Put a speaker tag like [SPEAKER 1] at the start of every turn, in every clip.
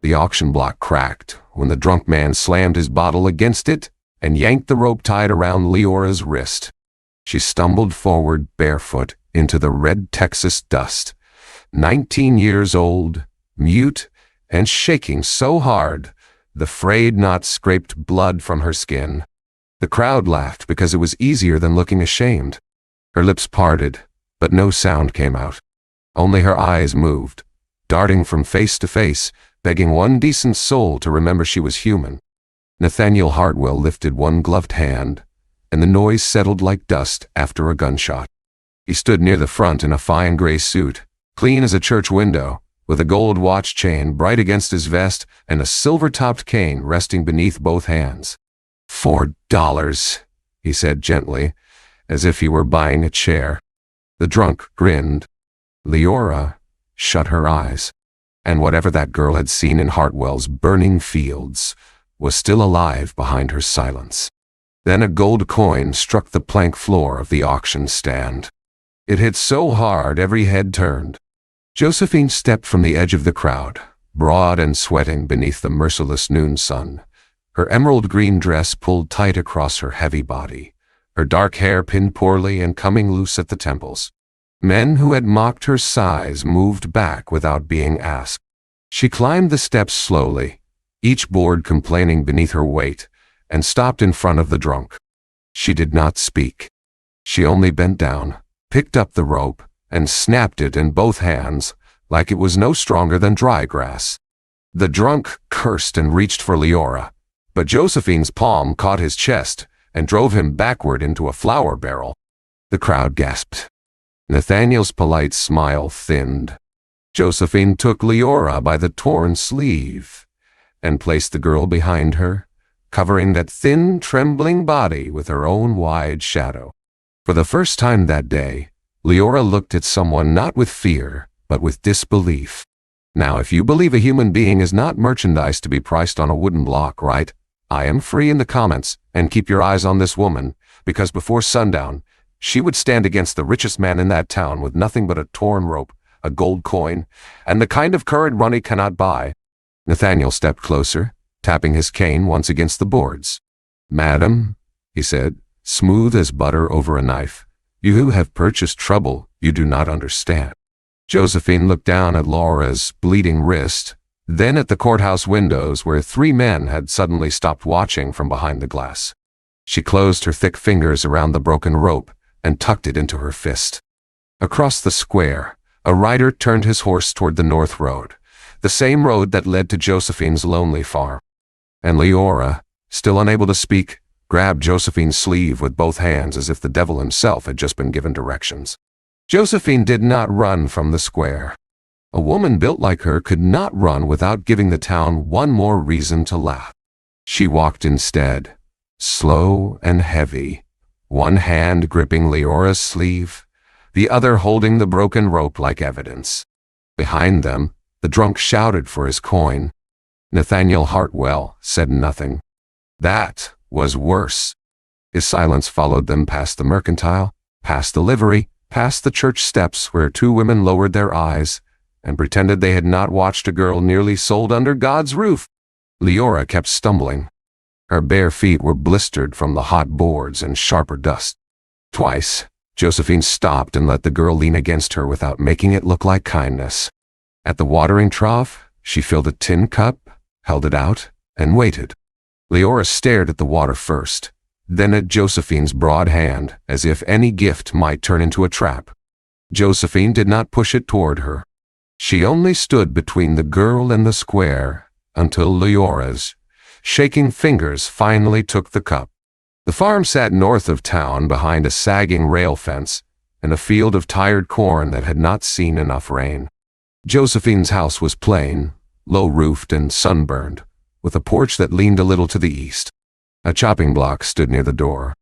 [SPEAKER 1] The auction block cracked when the drunk man slammed his bottle against it and yanked the rope tied around Leora's wrist. She stumbled forward barefoot into the red Texas dust, 19 years old, mute, and shaking so hard the frayed knot scraped blood from her skin. The crowd laughed because it was easier than looking ashamed. Her lips parted, but no sound came out. Only her eyes moved, darting from face to face, begging one decent soul to remember she was human. Nathaniel Hartwell lifted one gloved hand, and the noise settled like dust after a gunshot. He stood near the front in a fine gray suit, clean as a church window, with a gold watch chain bright against his vest and a silver-topped cane resting beneath both hands. $4, he said gently, as if he were buying a chair. The drunk grinned. Leora shut her eyes, and whatever that girl had seen in Hartwell's burning fields was still alive behind her silence. Then a gold coin struck the plank floor of the auction stand. It hit so hard every head turned. Josephine stepped from the edge of the crowd, broad and sweating beneath the merciless noon sun, her emerald green dress pulled tight across her heavy body, her dark hair pinned poorly and coming loose at the temples. Men who had mocked her size moved back without being asked. She climbed the steps slowly, each board complaining beneath her weight, and stopped in front of the drunk. She did not speak. She only bent down, picked up the rope, and snapped it in both hands like it was no stronger than dry grass. The drunk cursed and reached for Leora, but Josephine's palm caught his chest and drove him backward into a flour barrel. The crowd gasped. Nathaniel's polite smile thinned. Josephine took Leora by the torn sleeve and placed the girl behind her, covering that thin, trembling body with her own wide shadow. For the first time that day, Leora looked at someone not with fear, but with disbelief. Now, if you believe a human being is not merchandise to be priced on a wooden block, right? I am free in the comments, and keep your eyes on this woman, because before sundown, she would stand against the richest man in that town with nothing but a torn rope, a gold coin, and the kind of courage money cannot buy. Nathaniel stepped closer, tapping his cane once against the boards. "Madam," he said, smooth as butter over a knife, "you who have purchased trouble, you do not understand." Josephine looked down at Leora's bleeding wrist, then at the courthouse windows where 3 men had suddenly stopped watching from behind the glass. She closed her thick fingers around the broken rope and tucked it into her fist. Across the square, a rider turned his horse toward the north road, the same road that led to Josephine's lonely farm. And Leora, still unable to speak, grabbed Josephine's sleeve with both hands as if the devil himself had just been given directions. Josephine did not run from the square. A woman built like her could not run without giving the town one more reason to laugh. She walked instead, slow and heavy, one hand gripping Leora's sleeve, the other holding the broken rope like evidence. Behind them, the drunk shouted for his coin. Nathaniel Hartwell said nothing. That was worse. His silence followed them past the mercantile, past the livery, past the church steps where 2 women lowered their eyes and pretended they had not watched a girl nearly sold under God's roof. Leora kept stumbling. Her bare feet were blistered from the hot boards and sharper dust. Twice, Josephine stopped and let the girl lean against her without making it look like kindness. At the watering trough, she filled a tin cup, held it out, and waited. Leora stared at the water first, then at Josephine's broad hand, as if any gift might turn into a trap. Josephine did not push it toward her. She only stood between the girl and the square until Leora's shaking fingers finally took the cup. The farm sat north of town behind a sagging rail fence and a field of tired corn that had not seen enough rain. Josephine's house was plain, low-roofed and sunburned, with a porch that leaned a little to the east. A chopping block stood near the door.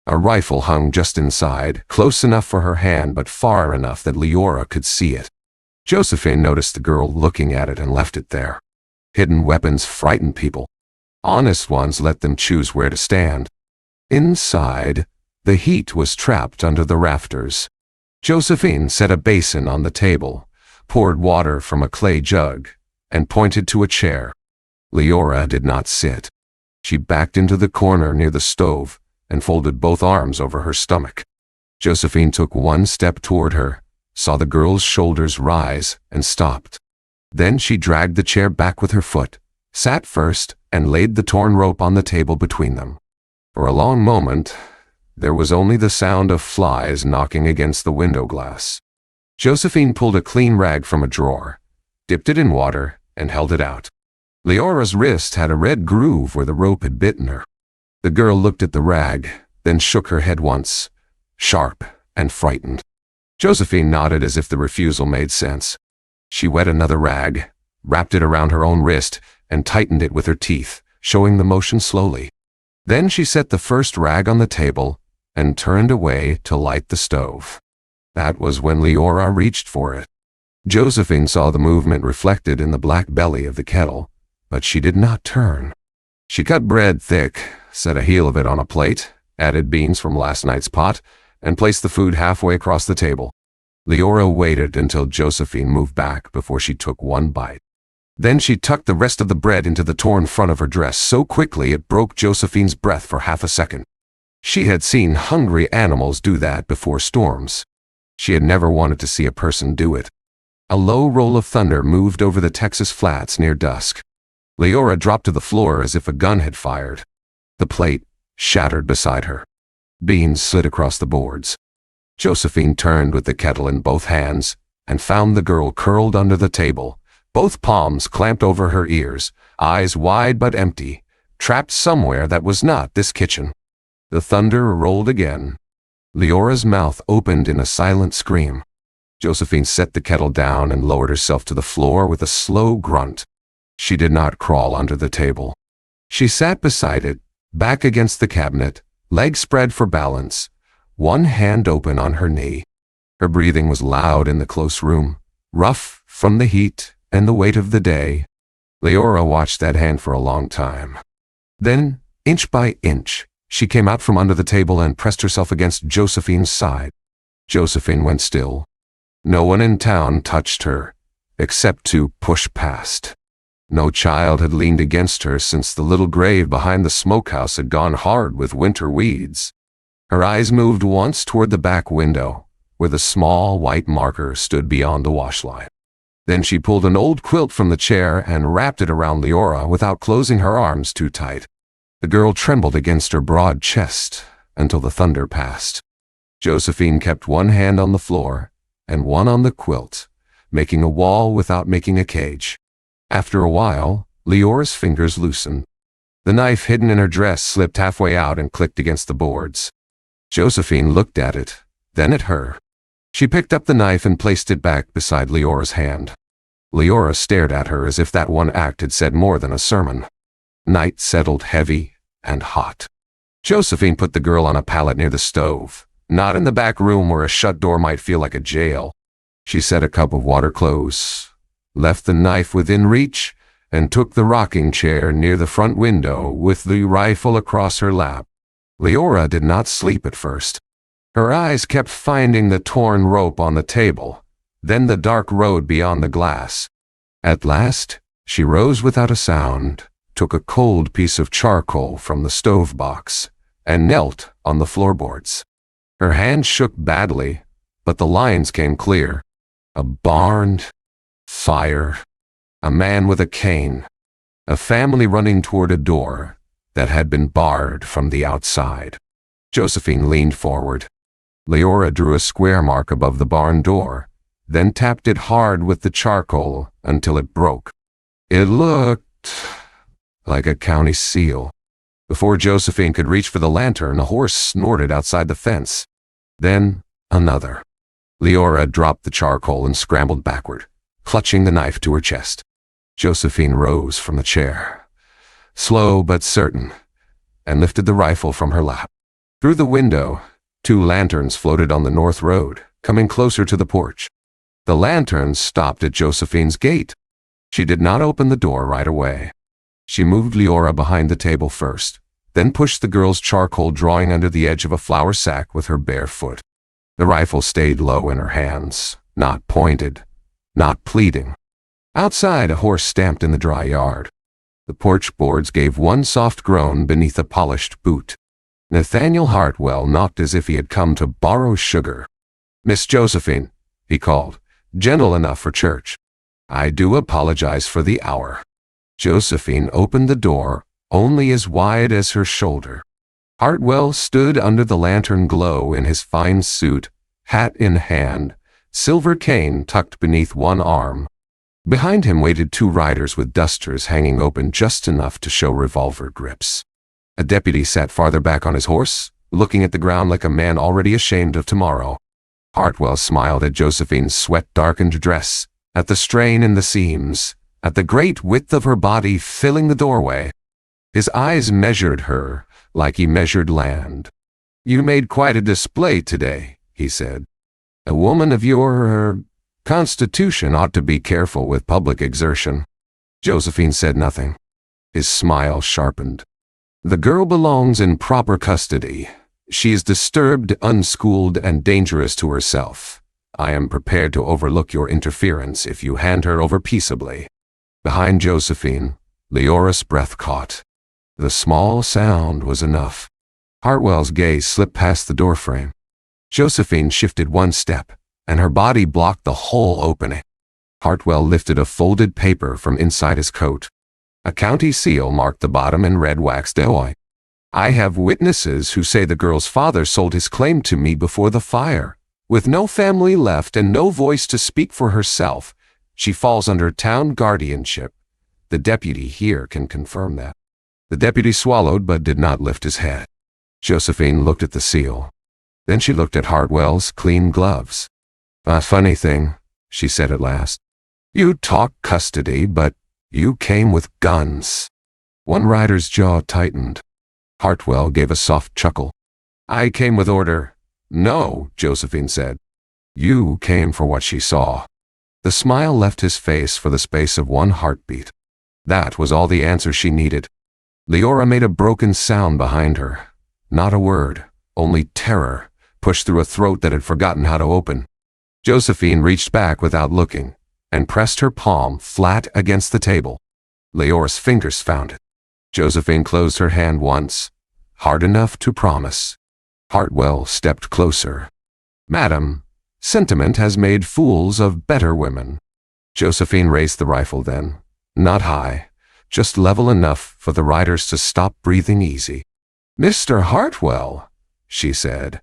[SPEAKER 1] A rifle hung just inside, close enough for her hand but far enough that Leora could see it. Josephine noticed the girl looking at it and left it there. Hidden weapons frighten people. Honest ones let them choose where to stand. Inside, the heat was trapped under the rafters. Josephine set a basin on the table, poured water from a clay jug, and pointed to a chair. Leora did not sit. She backed into the corner near the stove and folded both arms over her stomach. Josephine took one step toward her, saw the girl's shoulders rise, and stopped. Then she dragged the chair back with her foot, sat first, and laid the torn rope on the table between them. For a long moment, there was only the sound of flies knocking against the window glass. Josephine pulled a clean rag from a drawer, dipped it in water, and held it out. Leora's wrist had a red groove where the rope had bitten her. The girl looked at the rag, then shook her head once, sharp and frightened. Josephine nodded as if the refusal made sense. She wet another rag, wrapped it around her own wrist, and tightened it with her teeth, showing the motion slowly. Then she set the first rag on the table and turned away to light the stove. That was when Leora reached for it. Josephine saw the movement reflected in the black belly of the kettle, but she did not turn. She cut bread thick, set a heel of it on a plate, added beans from last night's pot, and placed the food halfway across the table. Leora waited until Josephine moved back before she took one bite. Then she tucked the rest of the bread into the torn front of her dress so quickly it broke Josephine's breath for half a second. She had seen hungry animals do that before storms. She had never wanted to see a person do it. A low roll of thunder moved over the Texas flats near dusk. Leora dropped to the floor as if a gun had fired. The plate shattered beside her. Beans slid across the boards. Josephine turned with the kettle in both hands and found the girl curled under the table, both palms clamped over her ears, eyes wide but empty, trapped somewhere that was not this kitchen. The thunder rolled again. Leora's mouth opened in a silent scream. Josephine set the kettle down and lowered herself to the floor with a slow grunt. She did not crawl under the table. She sat beside it, back against the cabinet, legs spread for balance, one hand open on her knee. Her breathing was loud in the close room, rough from the heat and the weight of the day. Leora watched that hand for a long time. Then, inch by inch, she came out from under the table and pressed herself against Josephine's side. Josephine went still. No one in town touched her, except to push past. No child had leaned against her since the little grave behind the smokehouse had gone hard with winter weeds. Her eyes moved once toward the back window, where the small white marker stood beyond the wash line. Then she pulled an old quilt from the chair and wrapped it around Leora without closing her arms too tight. The girl trembled against her broad chest until the thunder passed. Josephine kept one hand on the floor and one on the quilt, making a wall without making a cage. After a while, Leora's fingers loosened. The knife hidden in her dress slipped halfway out and clicked against the boards. Josephine looked at it, then at her. She picked up the knife and placed it back beside Leora's hand. Leora stared at her as if that one act had said more than a sermon. Night settled heavy and hot. Josephine put the girl on a pallet near the stove, not in the back room where a shut door might feel like a jail. She set a cup of water close, left the knife within reach, and took the rocking chair near the front window with the rifle across her lap. Leora did not sleep at first. Her eyes kept finding the torn rope on the table, then the dark road beyond the glass. At last, she rose without a sound, took a cold piece of charcoal from the stove box, and knelt on the floorboards. Her hand shook badly, but the lines came clear. A barn, fire, a man with a cane, a family running toward a door that had been barred from the outside. Josephine leaned forward. Leora drew a square mark above the barn door, then tapped it hard with the charcoal until it broke. It looked like a county seal. Before Josephine could reach for the lantern, a horse snorted outside the fence. Then another. Leora dropped the charcoal and scrambled backward, clutching the knife to her chest. Josephine rose from the chair, slow but certain, and lifted the rifle from her lap. Through the window, 2 lanterns floated on the north road, coming closer to the porch. The lanterns stopped at Josephine's gate. She did not open the door right away. She moved Leora behind the table first, then pushed the girl's charcoal drawing under the edge of a flour sack with her bare foot. The rifle stayed low in her hands, not pointed, not pleading. Outside, a horse stamped in the dry yard. The porch boards gave one soft groan beneath a polished boot. Nathaniel Hartwell knocked as if he had come to borrow sugar. "Miss Josephine," he called, gentle enough for church. "I do apologize for the hour." Josephine opened the door, only as wide as her shoulder. Hartwell stood under the lantern glow in his fine suit, hat in hand, silver cane tucked beneath one arm. Behind him waited two riders with dusters hanging open just enough to show revolver grips. A deputy sat farther back on his horse, looking at the ground like a man already ashamed of tomorrow. Hartwell smiled at Josephine's sweat-darkened dress, at the strain in the seams, at the great width of her body filling the doorway. His eyes measured her like he measured land. "You made quite a display today," he said. "A woman of your constitution ought to be careful with public exertion." Josephine said nothing. His smile sharpened. "The girl belongs in proper custody. She is disturbed, unschooled, and dangerous to herself. I am prepared to overlook your interference if you hand her over peaceably." Behind Josephine, Leora's breath caught. The small sound was enough. Hartwell's gaze slipped past the doorframe. Josephine shifted one step, and her body blocked the whole opening. Hartwell lifted a folded paper from inside his coat. A county seal marked the bottom in red waxed oil. "I have witnesses who say the girl's father sold his claim to me before the fire. With no family left and no voice to speak for herself, she falls under town guardianship. The deputy here can confirm that." The deputy swallowed but did not lift his head. Josephine looked at the seal. Then she looked at Hartwell's clean gloves. "A funny thing," she said at last. "You talk custody, but you came with guns." One rider's jaw tightened. Hartwell gave a soft chuckle. "I came with order." "No," Josephine said. "You came for what she saw." The smile left his face for the space of one heartbeat. That was all the answer she needed. Leora made a broken sound behind her. Not a word, only terror, pushed through a throat that had forgotten how to open. Josephine reached back without looking, and pressed her palm flat against the table. Leora's fingers found it. Josephine closed her hand once, hard enough to promise. Hartwell stepped closer. "Madam, sentiment has made fools of better women." Josephine raised the rifle then, not high, just level enough for the riders to stop breathing easy. "Mr. Hartwell," she said,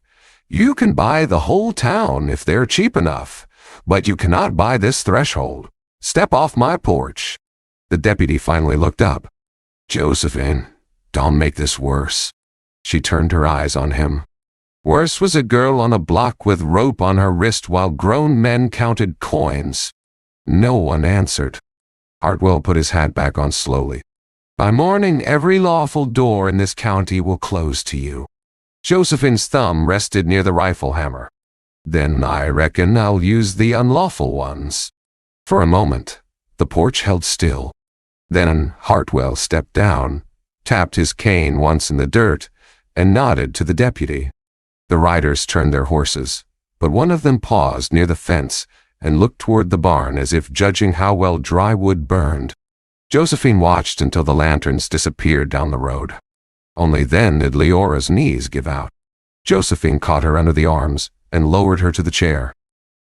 [SPEAKER 1] "you can buy the whole town if they're cheap enough, but you cannot buy this threshold. Step off my porch." The deputy finally looked up. "Josephine, don't make this worse." She turned her eyes on him. "Worse was a girl on a block with rope on her wrist while grown men counted coins." No one answered. Hartwell put his hat back on slowly. "By morning, every lawful door in this county will close to you." Josephine's thumb rested near the rifle hammer. "Then I reckon I'll use the unlawful ones." For a moment, the porch held still. Then Hartwell stepped down, tapped his cane once in the dirt, and nodded to the deputy. The riders turned their horses, but one of them paused near the fence and looked toward the barn as if judging how well dry wood burned. Josephine watched until the lanterns disappeared down the road. Only then did Leora's knees give out. Josephine caught her under the arms and lowered her to the chair.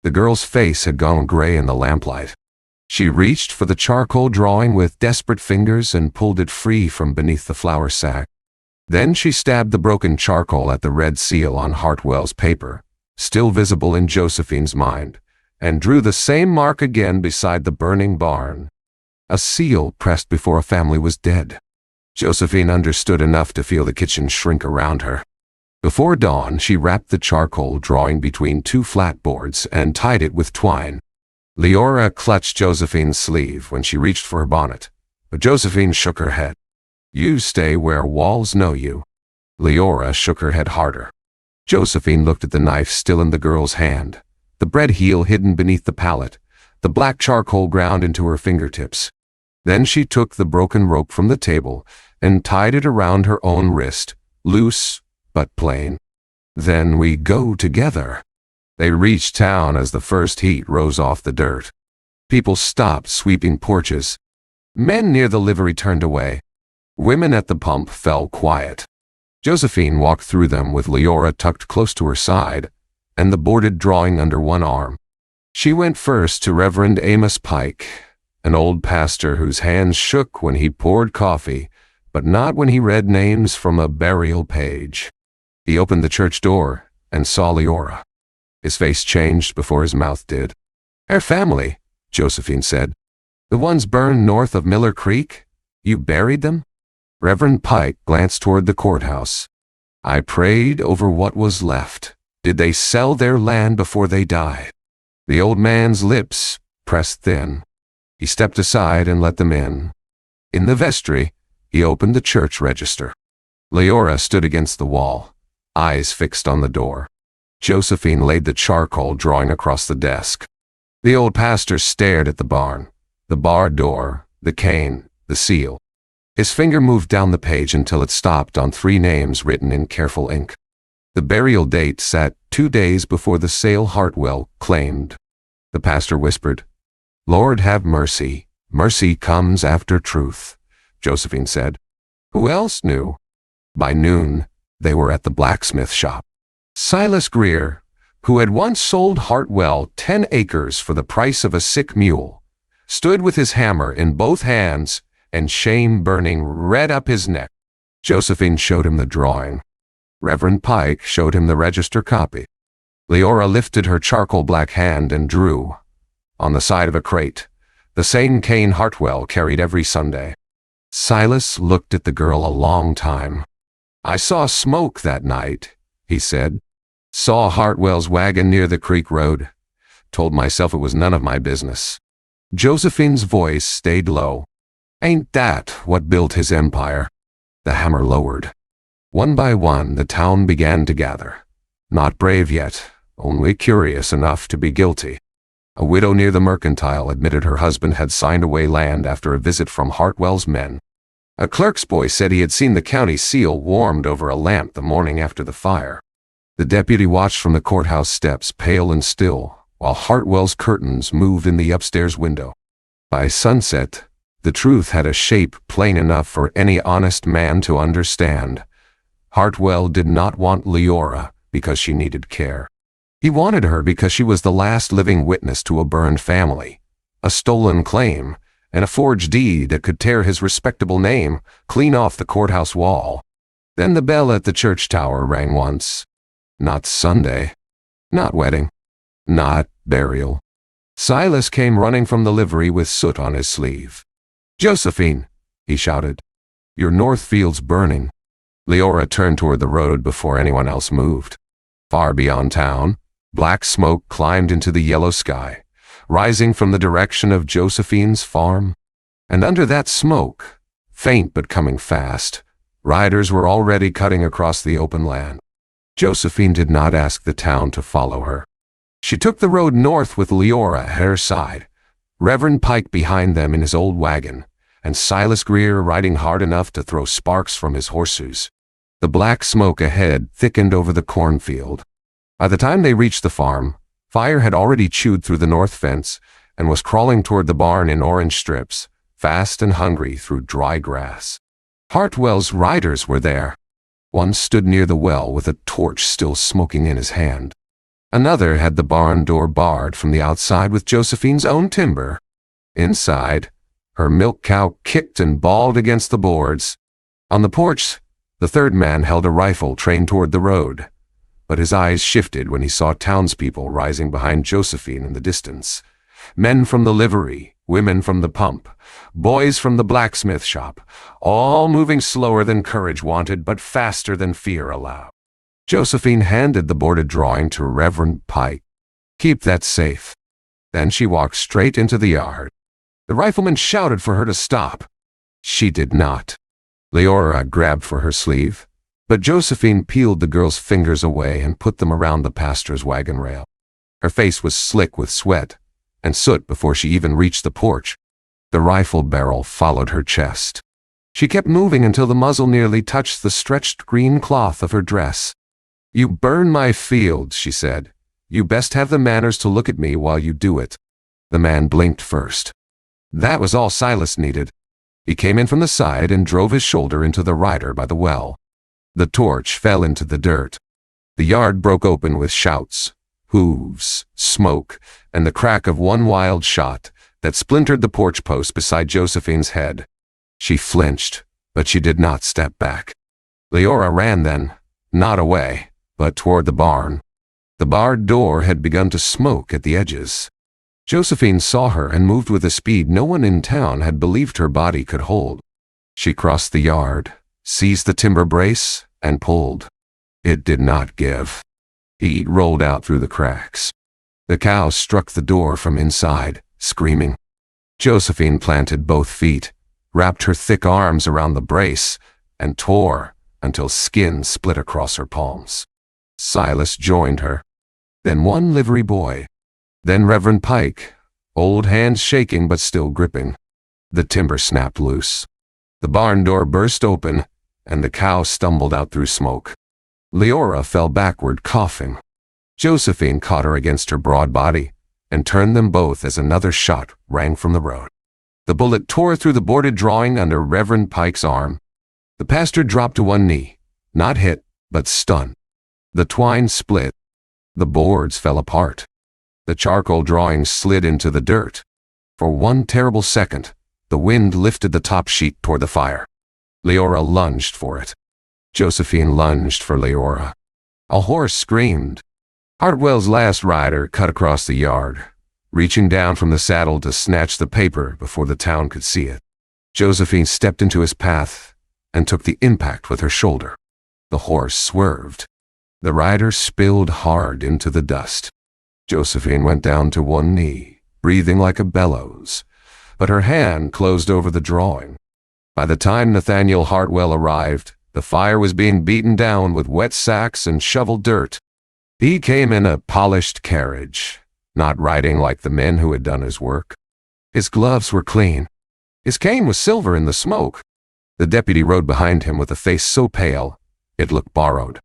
[SPEAKER 1] The girl's face had gone gray in the lamplight. She reached for the charcoal drawing with desperate fingers and pulled it free from beneath the flour sack. Then she stabbed the broken charcoal at the red seal on Hartwell's paper, still visible in Josephine's mind, and drew the same mark again beside the burning barn. A seal pressed before a family was dead. Josephine understood enough to feel the kitchen shrink around her. Before dawn, she wrapped the charcoal drawing between two flat boards and tied it with twine. Leora clutched Josephine's sleeve when she reached for her bonnet, but Josephine shook her head. "You stay where walls know you." Leora shook her head harder. Josephine looked at the knife still in the girl's hand, the bread heel hidden beneath the pallet, the black charcoal ground into her fingertips. Then she took the broken rope from the table and tied it around her own wrist, loose but plain. "Then we go together." They reached town as the first heat rose off the dirt. People stopped sweeping porches. Men near the livery turned away. Women at the pump fell quiet. Josephine walked through them with Leora tucked close to her side and the boarded drawing under one arm. She went first to Reverend Amos Pike, an old pastor whose hands shook when he poured coffee, but not when he read names from a burial page. He opened the church door and saw Leora. His face changed before his mouth did. "Our family," Josephine said. "The ones burned north of Miller Creek? You buried them?" Reverend Pike glanced toward the courthouse. "I prayed over what was left. Did they sell their land before they died?" The old man's lips pressed thin. He stepped aside and let them in. In the vestry, he opened the church register. Leora stood against the wall, eyes fixed on the door. Josephine laid the charcoal drawing across the desk. The old pastor stared at the barn, the barred door, the cane, the seal. His finger moved down the page until it stopped on 3 names written in careful ink. The burial date sat 2 days before the sale Hartwell claimed. The pastor whispered, "Lord have mercy. Mercy comes after truth," Josephine said. Who else knew? By noon, they were at the blacksmith shop. Silas Greer, who had once sold Hartwell 10 acres for the price of a sick mule, stood with his hammer in both hands and shame burning red up his neck. Josephine showed him the drawing. Reverend Pike showed him the register copy. Leora lifted her charcoal black hand and drew, on the side of a crate, the same cane Hartwell carried every Sunday. Silas looked at the girl a long time. "I saw smoke that night," he said. "Saw Hartwell's wagon near the creek road. Told myself it was none of my business." Josephine's voice stayed low. "Ain't that what built his empire?" The hammer lowered. One by one, the town began to gather. Not brave yet, only curious enough to be guilty. A widow near the mercantile admitted her husband had signed away land after a visit from Hartwell's men. A clerk's boy said he had seen the county seal warmed over a lamp the morning after the fire. The deputy watched from the courthouse steps, pale and still, while Hartwell's curtains moved in the upstairs window. By sunset, the truth had a shape plain enough for any honest man to understand. Hartwell did not want Leora because she needed care. He wanted her because she was the last living witness to a burned family, a stolen claim, and a forged deed that could tear his respectable name clean off the courthouse wall. Then the bell at the church tower rang once. Not Sunday, not wedding, not burial. Silas came running from the livery with soot on his sleeve. "Josephine," he shouted, "your north field's burning." Leora turned toward the road before anyone else moved. Far beyond town, black smoke climbed into the yellow sky, rising from the direction of Josephine's farm. And under that smoke, faint but coming fast, riders were already cutting across the open land. Josephine did not ask the town to follow her. She took the road north with Leora at her side, Reverend Pike behind them in his old wagon, and Silas Greer riding hard enough to throw sparks from his horseshoes. The black smoke ahead thickened over the cornfield. By the time they reached the farm, fire had already chewed through the north fence and was crawling toward the barn in orange strips, fast and hungry through dry grass. Hartwell's riders were there. One stood near the well with a torch still smoking in his hand. Another had the barn door barred from the outside with Josephine's own timber. Inside, her milk cow kicked and bawled against the boards. On the porch, the third man held a rifle trained toward the road, but his eyes shifted when he saw townspeople rising behind Josephine in the distance. Men from the livery, women from the pump, boys from the blacksmith shop, all moving slower than courage wanted but faster than fear allowed. Josephine handed the boarded drawing to Reverend Pike. "Keep that safe." Then she walked straight into the yard. The rifleman shouted for her to stop. She did not. Leora grabbed for her sleeve, but Josephine peeled the girl's fingers away and put them around the pastor's wagon rail. Her face was slick with sweat and soot before she even reached the porch. The rifle barrel followed her chest. She kept moving until the muzzle nearly touched the stretched green cloth of her dress. "You burn my field," she said. "You best have the manners to look at me while you do it." The man blinked first. That was all Silas needed. He came in from the side and drove his shoulder into the rider by the well. The torch fell into the dirt. The yard broke open with shouts, hooves, smoke, and the crack of one wild shot that splintered the porch post beside Josephine's head. She flinched, but she did not step back. Leora ran then, not away, but toward the barn. The barred door had begun to smoke at the edges. Josephine saw her and moved with a speed no one in town had believed her body could hold. She crossed the yard, seized the timber brace, and pulled. It did not give. Heat rolled out through the cracks. The cow struck the door from inside, screaming. Josephine planted both feet, wrapped her thick arms around the brace, and tore until skin split across her palms. Silas joined her. Then one livery boy. Then Reverend Pike, old hands shaking but still gripping. The timber snapped loose. The barn door burst open, and the cow stumbled out through smoke. Leora fell backward, coughing. Josephine caught her against her broad body and turned them both as another shot rang from the road. The bullet tore through the boarded drawing under Reverend Pike's arm. The pastor dropped to one knee, not hit, but stunned. The twine split. The boards fell apart. The charcoal drawing slid into the dirt. For one terrible second, the wind lifted the top sheet toward the fire. Leora lunged for it. Josephine lunged for Leora. A horse screamed. Hartwell's last rider cut across the yard, reaching down from the saddle to snatch the paper before the town could see it. Josephine stepped into his path and took the impact with her shoulder. The horse swerved. The rider spilled hard into the dust. Josephine went down to one knee, breathing like a bellows, but her hand closed over the drawing. By the time Nathaniel Hartwell arrived, the fire was being beaten down with wet sacks and shoveled dirt. He came in a polished carriage, not riding like the men who had done his work. His gloves were clean. His cane was silver in the smoke. The deputy rode behind him with a face so pale, it looked borrowed.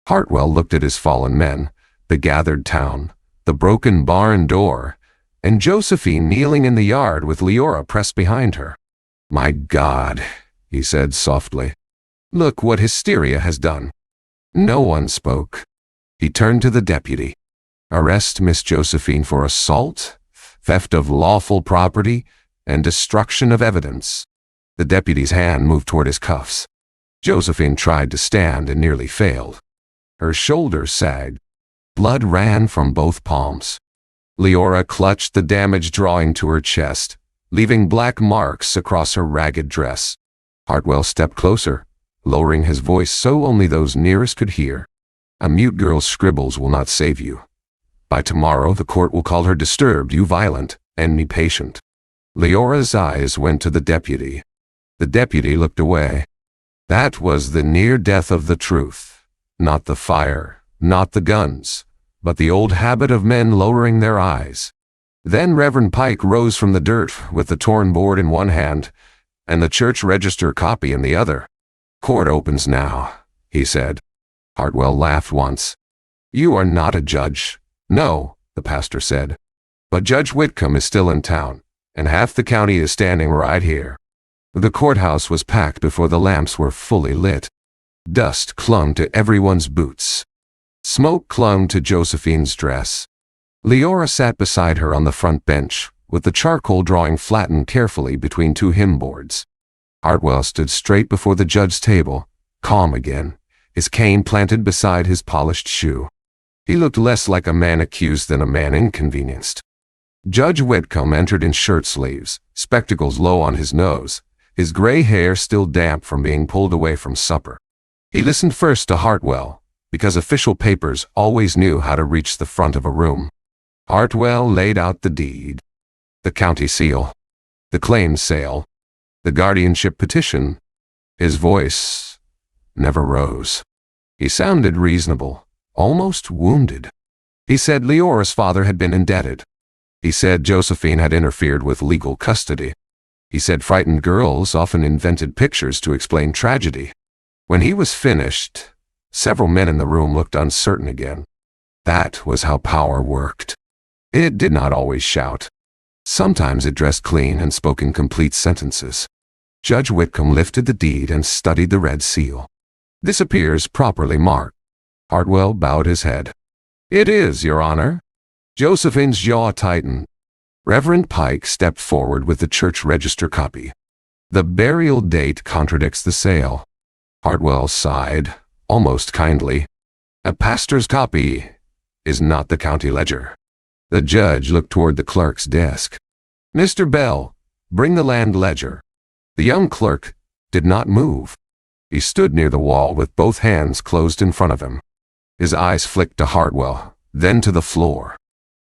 [SPEAKER 1] Hartwell looked at his fallen men, the gathered town, the broken barn door, and Josephine kneeling in the yard with Leora pressed behind her. "My God," he said softly. "Look what hysteria has done." No one spoke. He turned to the deputy. "Arrest Miss Josephine for assault, theft of lawful property, and destruction of evidence." The deputy's hand moved toward his cuffs. Josephine tried to stand and nearly failed. Her shoulders sagged. Blood ran from both palms. Leora clutched the damaged drawing to her chest, leaving black marks across her ragged dress. Hartwell stepped closer, lowering his voice so only those nearest could hear. "A mute girl's scribbles will not save you. By tomorrow the court will call her disturbed, you violent, and me patient." Leora's eyes went to the deputy. The deputy looked away. That was the near death of the truth. Not the fire, not the guns, but the old habit of men lowering their eyes. Then Reverend Pike rose from the dirt with the torn board in one hand and the church register copy in the other. "Court opens now," he said. Hartwell laughed once. "You are not a judge." "No," the pastor said. "But Judge Whitcomb is still in town, and half the county is standing right here." The courthouse was packed before the lamps were fully lit. Dust clung to everyone's boots. Smoke clung to Josephine's dress. Leora sat beside her on the front bench, with the charcoal drawing flattened carefully between two hymn boards. Hartwell stood straight before the judge's table, calm again, his cane planted beside his polished shoe. He looked less like a man accused than a man inconvenienced. Judge Whitcomb entered in shirt sleeves, spectacles low on his nose, his gray hair still damp from being pulled away from supper. He listened first to Hartwell, because official papers always knew how to reach the front of a room. Hartwell laid out the deed, the county seal, the claim sale, the guardianship petition. His voice never rose. He sounded reasonable, almost wounded. He said Leora's father had been indebted. He said Josephine had interfered with legal custody. He said frightened girls often invented pictures to explain tragedy. When he was finished, several men in the room looked uncertain again. That was how power worked. It did not always shout. Sometimes it dressed clean and spoke in complete sentences. Judge Whitcomb lifted the deed and studied the red seal. "This appears properly marked." Hartwell bowed his head. "It is, Your Honor." Josephine's jaw tightened. Reverend Pike stepped forward with the church register copy. "The burial date contradicts the sale." Hartwell sighed, almost kindly. "A pastor's copy is not the county ledger." The judge looked toward the clerk's desk. "Mr. Bell, bring the land ledger." The young clerk did not move. He stood near the wall with both hands closed in front of him. His eyes flicked to Hartwell, then to the floor.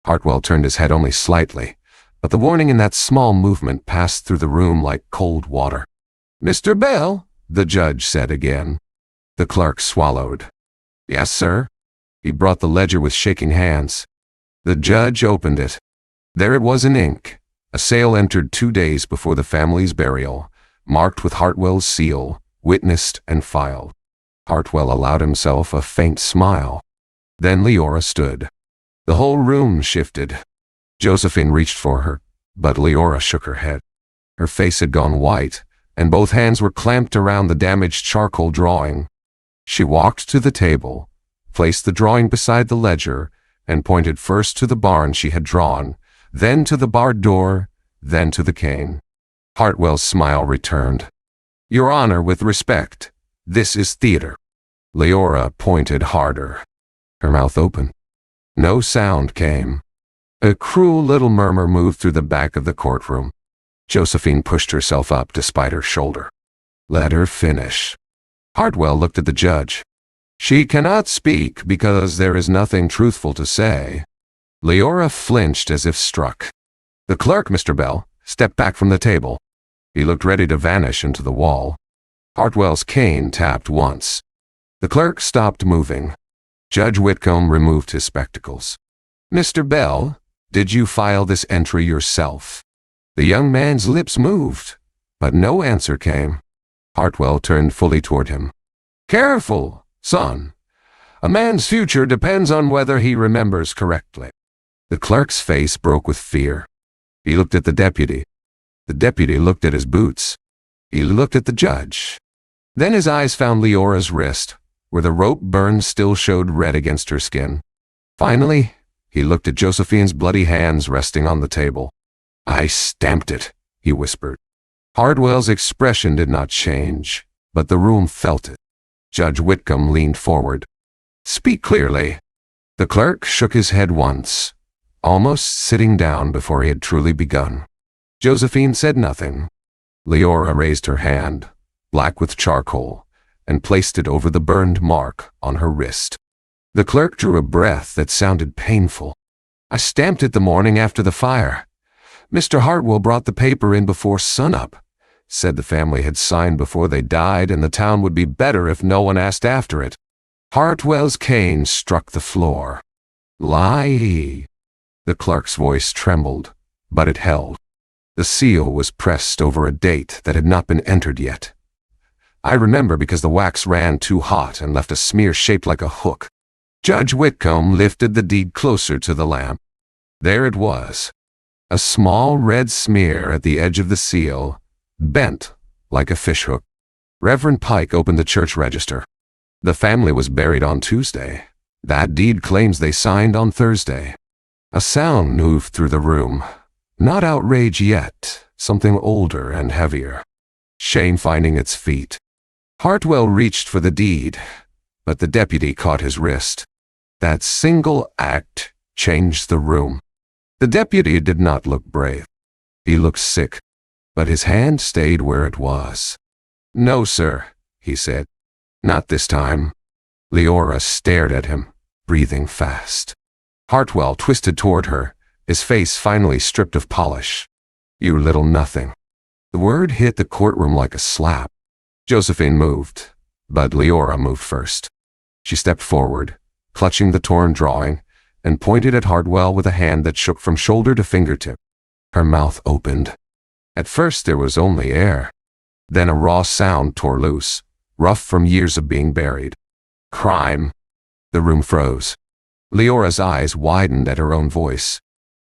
[SPEAKER 1] Hartwell turned his head only slightly, but the warning in that small movement passed through the room like cold water. "Mr. Bell," the judge said again. The clerk swallowed. "Yes, sir." He brought the ledger with shaking hands. The judge opened it. There it was in ink, a sale entered 2 days before the family's burial, marked with Hartwell's seal, witnessed and filed. Hartwell allowed himself a faint smile. Then Leora stood. The whole room shifted. Josephine reached for her, but Leora shook her head. Her face had gone white, and both hands were clamped around the damaged charcoal drawing. She walked to the table, placed the drawing beside the ledger, and pointed first to the barn she had drawn, then to the barred door, then to the cane. Hartwell's smile returned. "Your Honor, with respect, this is theater." Leora pointed harder. Her mouth opened. No sound came. A cruel little murmur moved through the back of the courtroom. Josephine pushed herself up despite her shoulder. "Let her finish." Hartwell looked at the judge. "She cannot speak because there is nothing truthful to say." Leora flinched as if struck. The clerk, Mr. Bell, stepped back from the table. He looked ready to vanish into the wall. Hartwell's cane tapped once. The clerk stopped moving. Judge Whitcomb removed his spectacles. "Mr. Bell, did you file this entry yourself?" The young man's lips moved, but no answer came. Hartwell turned fully toward him. "Careful, son. A man's future depends on whether he remembers correctly." The clerk's face broke with fear. He looked at the deputy. The deputy looked at his boots. He looked at the judge. Then his eyes found Leora's wrist, where the rope burn still showed red against her skin. Finally, he looked at Josephine's bloody hands resting on the table. "I stamped it," he whispered. Hartwell's expression did not change, but the room felt it. Judge Whitcomb leaned forward. "Speak clearly." The clerk shook his head once, almost sitting down before he had truly begun. Josephine said nothing. Leora raised her hand, black with charcoal, and placed it over the burned mark on her wrist. The clerk drew a breath that sounded painful. "I stamped it the morning after the fire. Mr. Hartwell brought the paper in before sunup. Said the family had signed before they died and the town would be better if no one asked after it." Hartwell's cane struck the floor. "Lie." The clerk's voice trembled, but it held. The seal was pressed over a date that had not been entered yet. "I remember because the wax ran too hot and left a smear shaped like a hook." Judge Whitcomb lifted the deed closer to the lamp. There it was, a small red smear at the edge of the seal, bent like a fishhook. Reverend Pike opened the church register. The family was buried on Tuesday. That deed claims they signed on Thursday. A sound moved through the room. Not outrage yet, something older and heavier. Shame finding its feet. Hartwell reached for the deed, but the deputy caught his wrist. That single act changed the room. The deputy did not look brave. He looked sick, but his hand stayed where it was. "No, sir," he said. "Not this time." Leora stared at him, breathing fast. Hartwell twisted toward her, his face finally stripped of polish. "You little nothing." The word hit the courtroom like a slap. Josephine moved, but Leora moved first. She stepped forward, clutching the torn drawing, and pointed at Hartwell with a hand that shook from shoulder to fingertip. Her mouth opened. At first there was only air. Then a raw sound tore loose, rough from years of being buried. "Crime." The room froze. Leora's eyes widened at her own voice.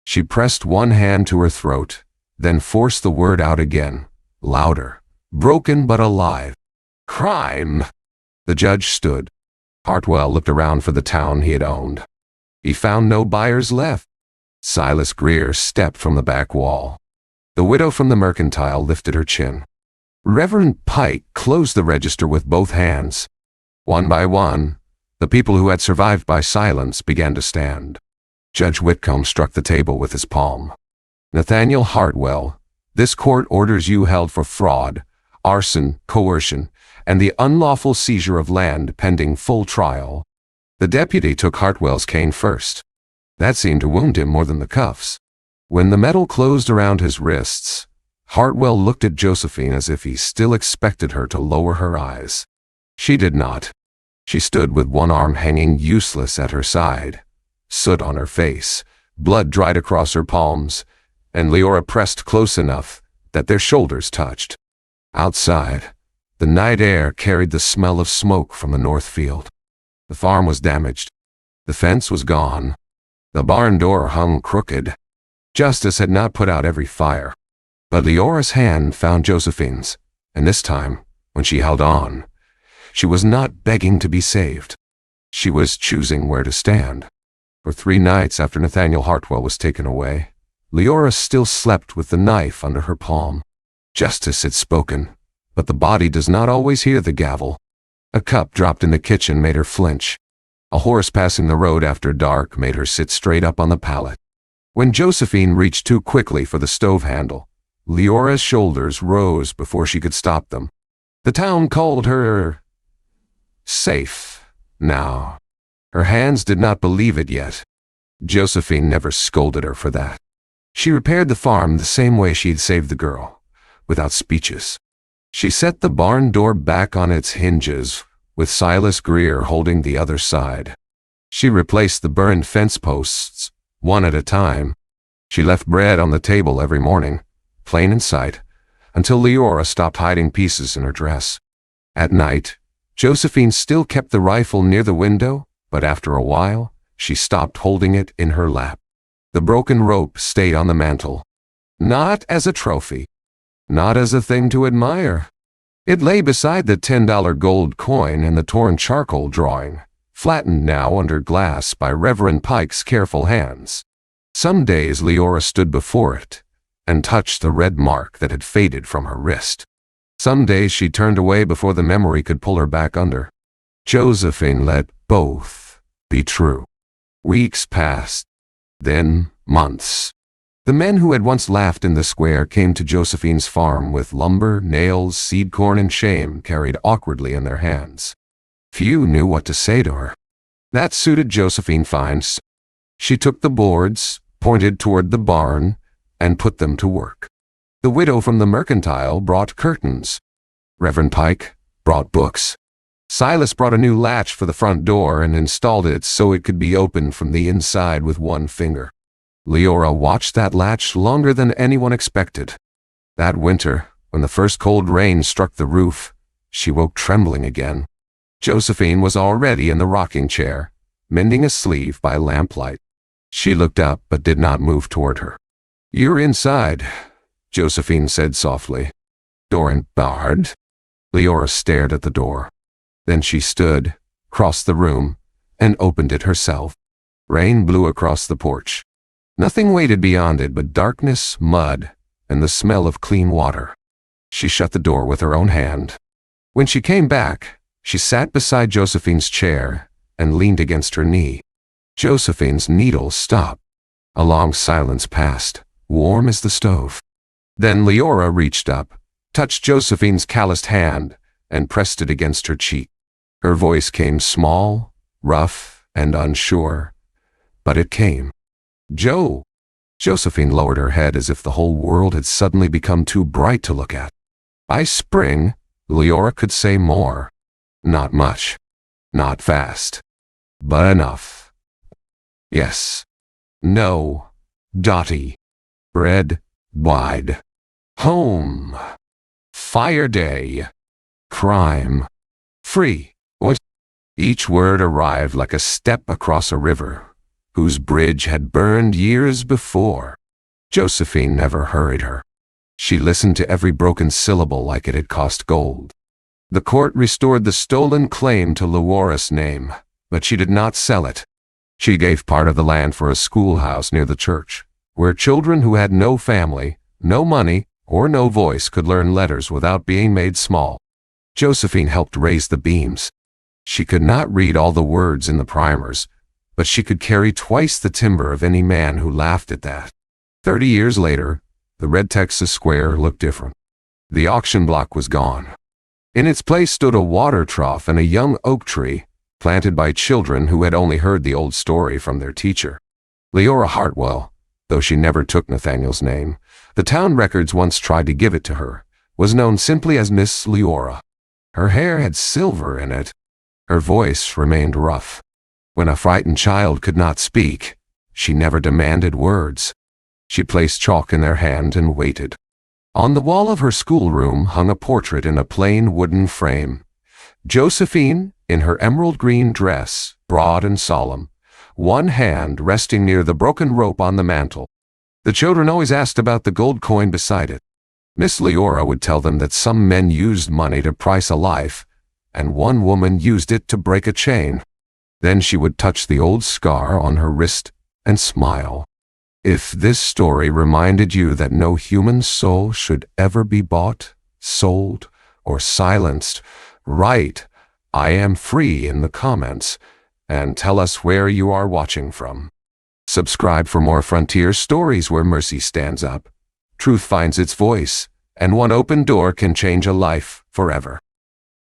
[SPEAKER 1] She pressed one hand to her throat, then forced the word out again, louder, broken but alive. Crime! The judge stood. Hartwell looked around for the town he had owned. He found no buyers left. Silas Greer stepped from the back wall. The widow from the mercantile lifted her chin. Reverend Pike closed the register with both hands. One by one, the people who had survived by silence began to stand. Judge Whitcomb struck the table with his palm. Nathaniel Hartwell, this court orders you held for fraud, arson, coercion, and the unlawful seizure of land pending full trial. The deputy took Hartwell's cane first. That seemed to wound him more than the cuffs. When the metal closed around his wrists, Hartwell looked at Josephine as if he still expected her to lower her eyes. She did not. She stood with one arm hanging useless at her side, soot on her face, blood dried across her palms, and Leora pressed close enough that their shoulders touched. Outside, the night air carried the smell of smoke from the north field. The farm was damaged. The fence was gone. The barn door hung crooked. Justice had not put out every fire. But Leora's hand found Josephine's, and this time, when she held on, she was not begging to be saved. She was choosing where to stand. For 3 nights after Nathaniel Hartwell was taken away, Leora still slept with the knife under her palm. Justice had spoken, but the body does not always hear the gavel. A cup dropped in the kitchen made her flinch. A horse passing the road after dark made her sit straight up on the pallet. When Josephine reached too quickly for the stove handle, Leora's shoulders rose before she could stop them. The town called her safe now. Her hands did not believe it yet. Josephine never scolded her for that. She repaired the farm the same way she had saved the girl, without speeches. She set the barn door back on its hinges, with Silas Greer holding the other side. She replaced the burned fence posts, one at a time. She left bread on the table every morning, plain in sight, until Leora stopped hiding pieces in her dress. At night, Josephine still kept the rifle near the window, but after a while, she stopped holding it in her lap. The broken rope stayed on the mantel. Not as a trophy. Not as a thing to admire. It lay beside the $10 gold coin and the torn charcoal drawing, flattened now under glass by Reverend Pike's careful hands. Some days Leora stood before it and touched the red mark that had faded from her wrist. Some days she turned away before the memory could pull her back under. Josephine let both be true. Weeks passed, then months. The men who had once laughed in the square came to Josephine's farm with lumber, nails, seed corn, and shame carried awkwardly in their hands. Few knew what to say to her. That suited Josephine fine. She took the boards, pointed toward the barn, and put them to work. The widow from the mercantile brought curtains. Reverend Pike brought books. Silas brought a new latch for the front door and installed it so it could be opened from the inside with one finger. Leora watched that latch longer than anyone expected. That winter, when the first cold rain struck the roof, she woke trembling again. Josephine was already in the rocking chair, mending a sleeve by lamplight. She looked up but did not move toward her. "You're inside," Josephine said softly. "Door ain't barred." Leora stared at the door. Then she stood, crossed the room, and opened it herself. Rain blew across the porch. Nothing waited beyond it but darkness, mud, and the smell of clean water. She shut the door with her own hand. When she came back, she sat beside Josephine's chair and leaned against her knee. Josephine's needles stopped. A long silence passed, warm as the stove. Then Leora reached up, touched Josephine's calloused hand, and pressed it against her cheek. Her voice came small, rough, and unsure, but it came. "Joe!" Josephine lowered her head as if the whole world had suddenly become too bright to look at. By spring, Leora could say more. Not much. Not fast. But enough. Yes. No. Dottie. Bread. Wide. Home. Fire day. Crime. Free. Each word arrived like a step across a river, whose bridge had burned years before. Josephine never hurried her. She listened to every broken syllable like it had cost gold. The court restored the stolen claim to Leora's name, but she did not sell it. She gave part of the land for a schoolhouse near the church, where children who had no family, no money, or no voice could learn letters without being made small. Josephine helped raise the beams. She could not read all the words in the primers, but she could carry twice the timber of any man who laughed at that. 30 years later, the red Texas square looked different. The auction block was gone. In its place stood a water trough and a young oak tree, planted by children who had only heard the old story from their teacher. Leora Hartwell, though she never took Nathaniel's name, the town records once tried to give it to her, was known simply as Miss Leora. Her hair had silver in it. Her voice remained rough. When a frightened child could not speak, she never demanded words. She placed chalk in their hand and waited. On the wall of her schoolroom hung a portrait in a plain wooden frame. Josephine, in her emerald green dress, broad and solemn, one hand resting near the broken rope on the mantel. The children always asked about the gold coin beside it. Miss Leora would tell them that some men used money to price a life, and one woman used it to break a chain. Then she would touch the old scar on her wrist and smile. If this story reminded you that no human soul should ever be bought, sold, or silenced, write "I am free" in the comments and tell us where you are watching from. Subscribe for more frontier stories where mercy stands up, truth finds its voice, and one open door can change a life forever.